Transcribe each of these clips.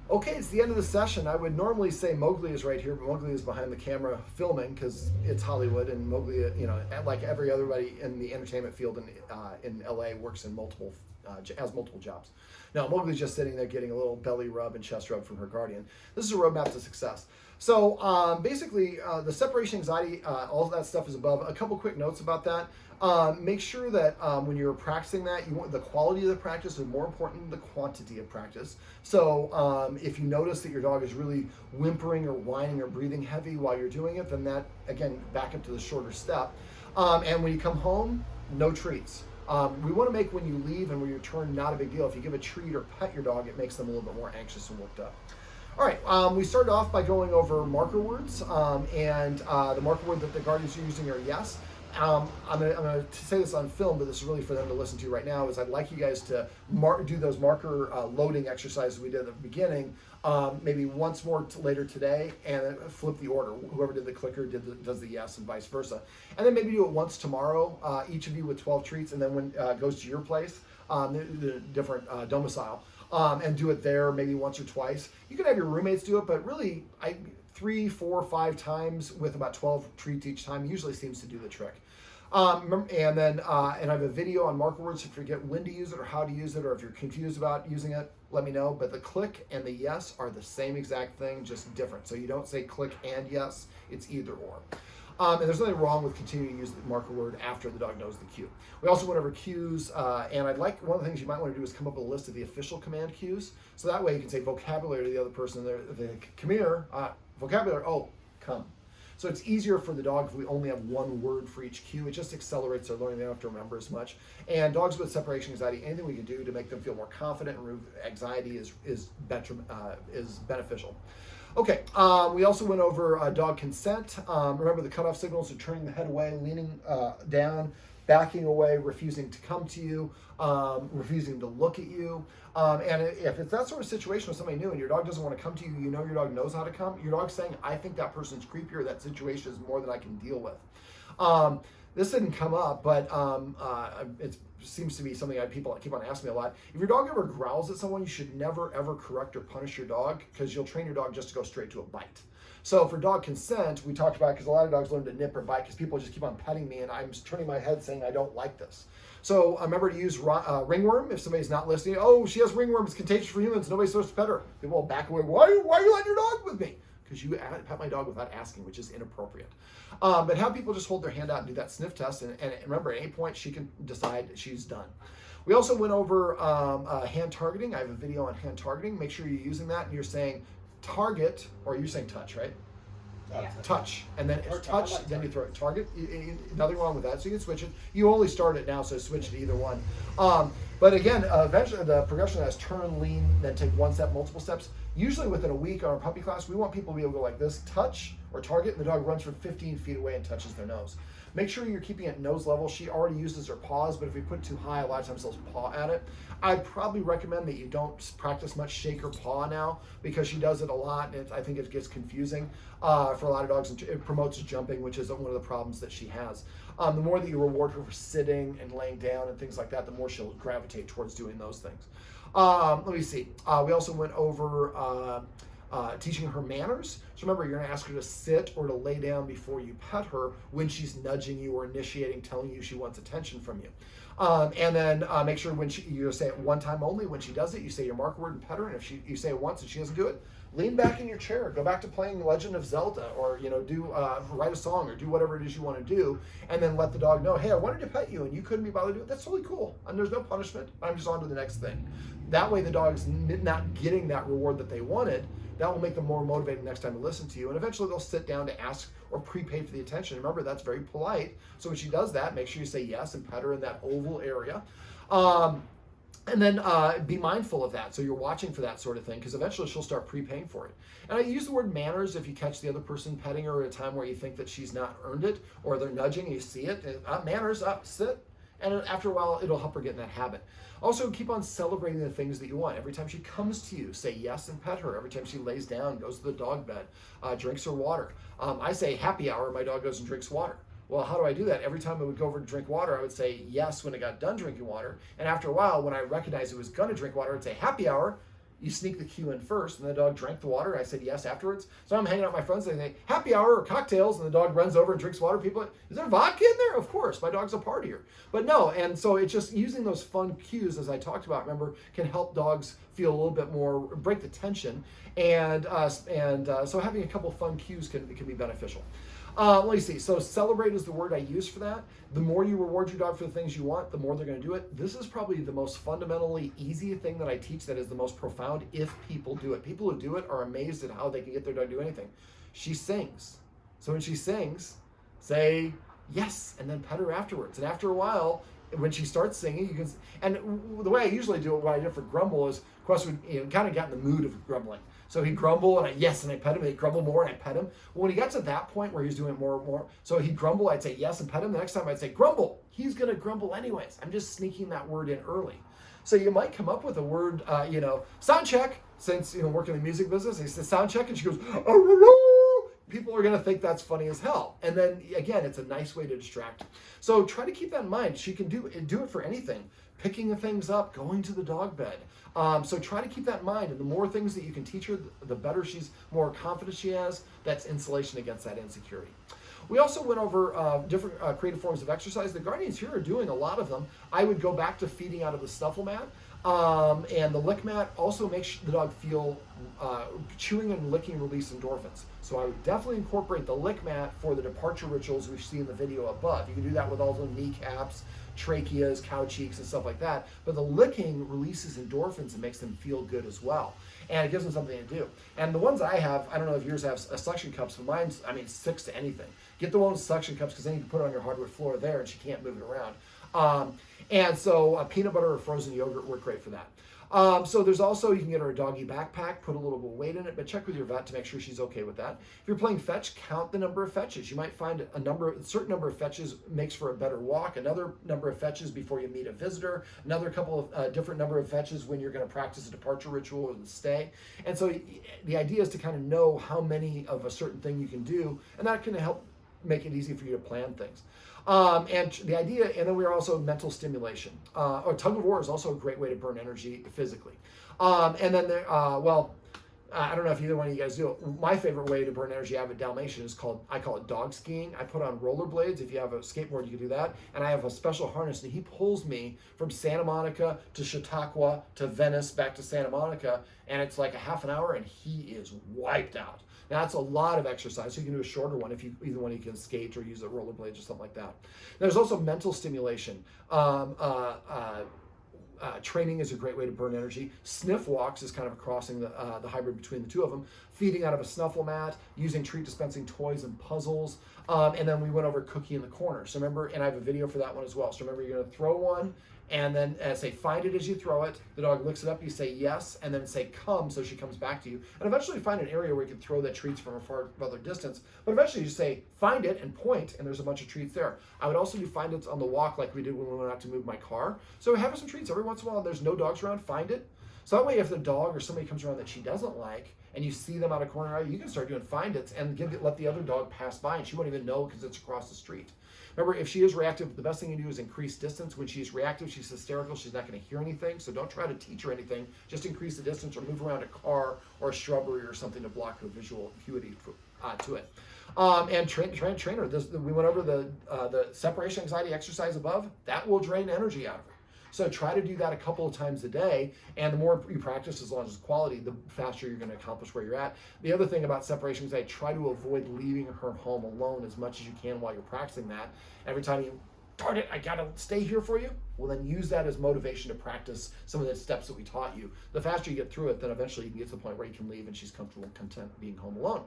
Okay, it's the end of the session. I would normally say Mowgli is right here, but Mowgli is behind the camera filming because it's Hollywood, and Mowgli, like everybody in the entertainment field in LA, works in has multiple jobs. Now Mowgli's just sitting there getting a little belly rub and chest rub from her guardian. This is a roadmap to success. So basically, the separation anxiety, all of that stuff is above. A couple quick notes about that. Make sure that when you're practicing that, the quality of the practice is more important than the quantity of practice. So if you notice that your dog is really whimpering or whining or breathing heavy while you're doing it, then that, again, back up to the shorter step. And when you come home, no treats. We want to make when you leave and when you return not a big deal. If you give a treat or pet your dog, it makes them a little bit more anxious and worked up. All right, we started off by going over marker words, and the marker word that the guardians are using are yes. I'm gonna say this on film, but this is really for them to listen to right now, is I'd like you guys to do those marker loading exercises we did at the beginning, maybe once more later today, and flip the order. Whoever did the clicker does the yes, and vice versa. And then maybe do it once tomorrow, each of you with 12 treats, and then when it goes to your place, the different domicile, and do it there maybe once or twice. You can have your roommates do it, but really, 3, 4, 5 times with about 12 treats each time usually seems to do the trick. And I have a video on marker words. If you forget when to use it or how to use it, or if you're confused about using it, let me know. But the click and the yes are the same exact thing, just different. So you don't say click and yes, it's either or. And there's nothing wrong with continuing to use the marker word after the dog knows the cue. We also went over cues, and one of the things you might want to do is come up with a list of the official command cues. So that way you can say vocabulary to the other person. They come here, vocabulary, oh, come. So it's easier for the dog if we only have one word for each cue. It just accelerates their learning. They don't have to remember as much. And dogs with separation anxiety, anything we can do to make them feel more confident and remove anxiety is beneficial. Okay, we also went over dog consent. Remember the cutoff signals are turning the head away, leaning down, backing away, refusing to come to you, refusing to look at you. And if it's that sort of situation with somebody new and your dog doesn't want to come to you, you know your dog knows how to come, your dog's saying, I think that person's creepier, that situation is more than I can deal with. This didn't come up, but it seems to be something people keep on asking me a lot. If your dog ever growls at someone, you should never, ever correct or punish your dog, because you'll train your dog just to go straight to a bite. So for dog consent, we talked about, because a lot of dogs learn to nip or bite because people just keep on petting me and I'm turning my head saying I don't like this. So remember to use ringworm if somebody's not listening. Oh, she has ringworm, it's contagious for humans, nobody's supposed to pet her. People will back away. Why are you letting your dog with me? Because you pet my dog without asking, which is inappropriate. But have people just hold their hand out and do that sniff test, and remember, at any point she can decide she's done. We also went over hand targeting. I have a video on hand targeting. Make sure you're using that and you're saying target, or you're saying touch, right? Yeah. Touch, and then Or touch, like then you throw it. Target, nothing wrong with that, so you can switch it. You only start it now, so switch to either one. But again, eventually the progression is turn, lean, then take one step, multiple steps. Usually within a week on our puppy class, we want people to be able to go like this, touch or target, and the dog runs from 15 feet away and touches their nose. Make sure you're keeping it nose level. She already uses her paws, but if we put it too high, a lot of times they'll paw at it. I'd probably recommend that you don't practice much shake or paw now, because she does it a lot, and I think it gets confusing for a lot of dogs, and it promotes jumping, which is one of the problems that she has. The more that you reward her for sitting and laying down and things like that, the more she'll gravitate towards doing those things. Let me see. We also went over teaching her manners. So remember, you're going to ask her to sit or to lay down before you pet her when she's nudging you or initiating, telling you she wants attention from you. And then make sure when you say it one time only. When she does it, you say your marker word and pet her. And if you say it once and she doesn't do it, lean back in your chair, go back to playing Legend of Zelda, or write a song, or do whatever it is you want to do, and then let the dog know, hey, I wanted to pet you and you couldn't be bothered to do it. That's totally cool, and there's no punishment. I'm just on to the next thing. That way the dog's not getting that reward that they wanted. That will make them more motivated next time to listen to you, and eventually they'll sit down to ask or prepay for the attention. Remember, that's very polite. So when she does that, make sure you say yes and pet her in that oval area. And then be mindful of that. So you're watching for that sort of thing, because eventually she'll start prepaying for it. And I use the word manners if you catch the other person petting her at a time where you think that she's not earned it, or they're nudging and you see it. Manners, sit. And after a while, it'll help her get in that habit. Also, keep on celebrating the things that you want. Every time she comes to you, say yes and pet her. Every time she lays down, goes to the dog bed, drinks her water. I say happy hour, my dog goes and drinks water. Well, how do I do that? Every time I would go over to drink water, I would say yes when it got done drinking water. And after a while, when I recognized it was going to drink water, I'd say happy hour. you sneak the cue in first, and the dog drank the water. I said yes afterwards. So I'm hanging out with my friends, and they say, happy hour or cocktails, and the dog runs over and drinks water. People, is there vodka in there? Of course, my dog's a partier. But no, and so it's just using those fun cues, as I talked about, remember, can help dogs feel a little bit more, break the tension, and so having a couple fun cues can be beneficial. Let me see. So celebrate is the word I use for that. The more you reward your dog for the things you want, the more they're going to do it. This is probably the most fundamentally easy thing that I teach that is the most profound if people do it. People who do it are amazed at how they can get their dog to do anything. She sings. So when she sings, say yes, and then pet her afterwards. And after a while, when she starts singing, you can, and the way I usually do it, what I did for Grumble is, of course, we kind of got in the mood of grumbling. So he'd grumble, and and I pet him, and he'd grumble more, and I pet him. Well, when he got to that point where he was doing it more and more, so he'd grumble, I'd say yes, and pet him. The next time I'd say, grumble. He's going to grumble anyways. I'm just sneaking that word in early. So you might come up with a word, sound check, since, working in the music business, he says sound check, and she goes, oh, people are going to think that's funny as hell. And then, again, it's a nice way to distract. So try to keep that in mind. She can do it for anything. Picking things up, going to the dog bed. So try to keep that in mind. And the more things that you can teach her, the better more confidence she has. That's insulation against that insecurity. We also went over different creative forms of exercise. The Guardians here are doing a lot of them. I would go back to feeding out of the snuffle mat. And the lick mat also makes the dog feel chewing and licking release endorphins. So I would definitely incorporate the lick mat for the departure rituals we see in the video above. You can do that with all the kneecaps, tracheas, cow cheeks, and stuff like that. But the licking releases endorphins and makes them feel good as well. And it gives them something to do. And the ones I have, I don't know if yours have suction cups, but mine's, sticks to anything. Get the one with suction cups, because then you can put it on your hardwood floor there and she can't move it around. And so peanut butter or frozen yogurt work great for that. So there's also, you can get her a doggy backpack, put a little bit of weight in it, but check with your vet to make sure she's okay with that. If you're playing fetch, count the number of fetches. You might find a certain number of fetches makes for a better walk, another number of fetches before you meet a visitor, another couple of different number of fetches when you're going to practice a departure ritual or the stay. And so the idea is to kind of know how many of a certain thing you can do, and that can help make it easy for you to plan things. And the idea, and then we're also mental stimulation. Or tug of war is also a great way to burn energy physically. And then I don't know if either one of you guys do it. My favorite way to burn energy out of a Dalmatian is I call it dog skiing. I put on rollerblades. If you have a skateboard, you can do that. And I have a special harness, and he pulls me from Santa Monica to Chautauqua to Venice back to Santa Monica. And it's like a half an hour, and he is wiped out. Now, that's a lot of exercise, so you can do a shorter one if you either one you can skate or use a rollerblade or something like that. There's also mental stimulation. Training is a great way to burn energy. Sniff walks is kind of crossing the hybrid between the two of them. Feeding out of a snuffle mat, using treat dispensing toys and puzzles. And then we went over cookie in the corner. So remember, and I have a video for that one as well. So remember, you're going to throw one, and then say, find it as you throw it. The dog looks it up, you say yes, and then say come, so she comes back to you. And eventually find an area where you can throw that treats from a farther distance. But eventually you say, find it and point, and there's a bunch of treats there. I would also do find it on the walk like we did when we went out to move my car. So have some treats every once in a while. There's no dogs around, find it. So that way if the dog or somebody comes around that she doesn't like, and you see them out of corner, you can start doing find it and let the other dog pass by, and she won't even know because it's across the street. Remember, if she is reactive, the best thing you do is increase distance. When she's reactive, she's hysterical, she's not going to hear anything, so don't try to teach her anything. Just increase the distance or move around a car or a shrubbery or something to block her visual acuity to it. And train her. We went over the separation anxiety exercise above. That will drain energy out of her. So try to do that a couple of times a day, and the more you practice, as long as it's quality, the faster you're going to accomplish where you're at. The other thing about separation anxiety, try to avoid leaving her home alone as much as you can while you're practicing that. Every time you, darn it, I got to stay here for you, well then use that as motivation to practice some of the steps that we taught you. The faster you get through it, then eventually you can get to the point where you can leave and she's comfortable and content being home alone.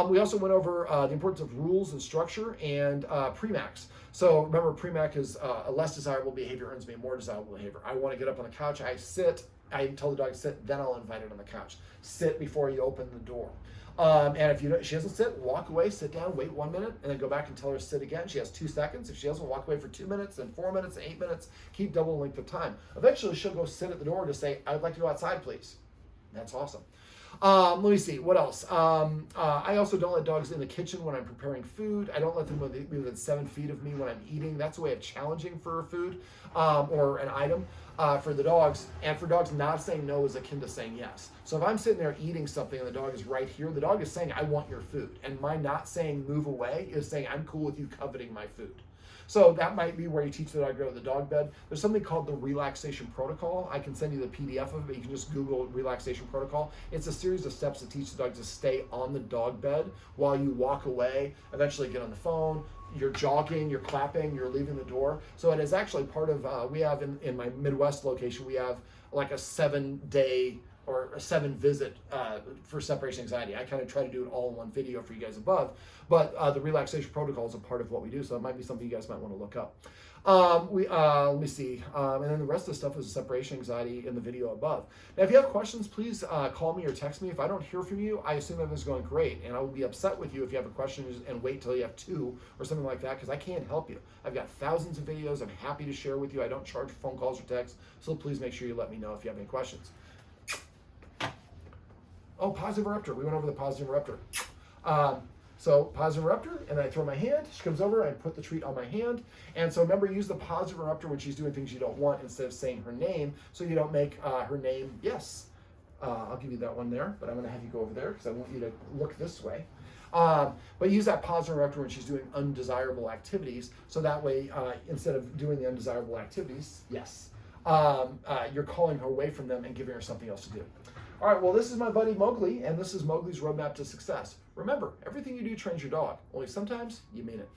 We also went over the importance of rules and structure and Premax. So remember, Premax is a less desirable behavior earns me a more desirable behavior. I want to get up on the couch, I tell the dog to sit, then I'll invite it on the couch. Sit before you open the door. And if she doesn't sit, walk away, sit down, wait 1 minute, and then go back and tell her to sit again. She has 2 seconds. If she doesn't, walk away for 2 minutes, then 4 minutes, 8 minutes. Keep double length of time. Eventually, she'll go sit at the door to say, I would like to go outside, please. That's awesome. Let me see, what else? I also don't let dogs in the kitchen when I'm preparing food. I don't let them within 7 feet of me when I'm eating. That's a way of challenging for a food or an item for the dogs. And for dogs, not saying no is akin to saying yes. So if I'm sitting there eating something and the dog is right here, the dog is saying, I want your food. And my not saying move away is saying, I'm cool with you coveting my food. So that might be where you teach the dog to go to the dog bed. There's something called the relaxation protocol. I can send you the PDF of it. You can just Google relaxation protocol. It's a series of steps to teach the dog to stay on the dog bed while you walk away, eventually get on the phone, you're jogging, you're clapping, you're leaving the door. So it is actually part of, we have in my Midwest location, we have like a 7-day or a 7-visit for separation anxiety. I kind of try to do it all in one video for you guys above, but the relaxation protocol is a part of what we do, so it might be something you guys might want to look up. Let me see, and then the rest of the stuff is separation anxiety in the video above. Now, if you have questions, please call me or text me. If I don't hear from you, I assume everything's going great, and I will be upset with you if you have a question and wait till you have 2 or something like that, because I can't help you. I've got thousands of videos I'm happy to share with you. I don't charge for phone calls or texts, so please make sure you let me know if you have any questions. Oh, positive eruptor. We went over the positive eruptor. So positive eruptor, and then I throw my hand. She comes over, I put the treat on my hand. And so remember, use the positive eruptor when she's doing things you don't want instead of saying her name, so you don't make her name yes. I'll give you that one there, but I'm going to have you go over there because I want you to look this way. But use that positive eruptor when she's doing undesirable activities, so that way, instead of doing the undesirable activities, yes, you're calling her away from them and giving her something else to do. All right, well, this is my buddy Mowgli, and this is Mowgli's Roadmap to Success. Remember, everything you do trains your dog, only sometimes you mean it.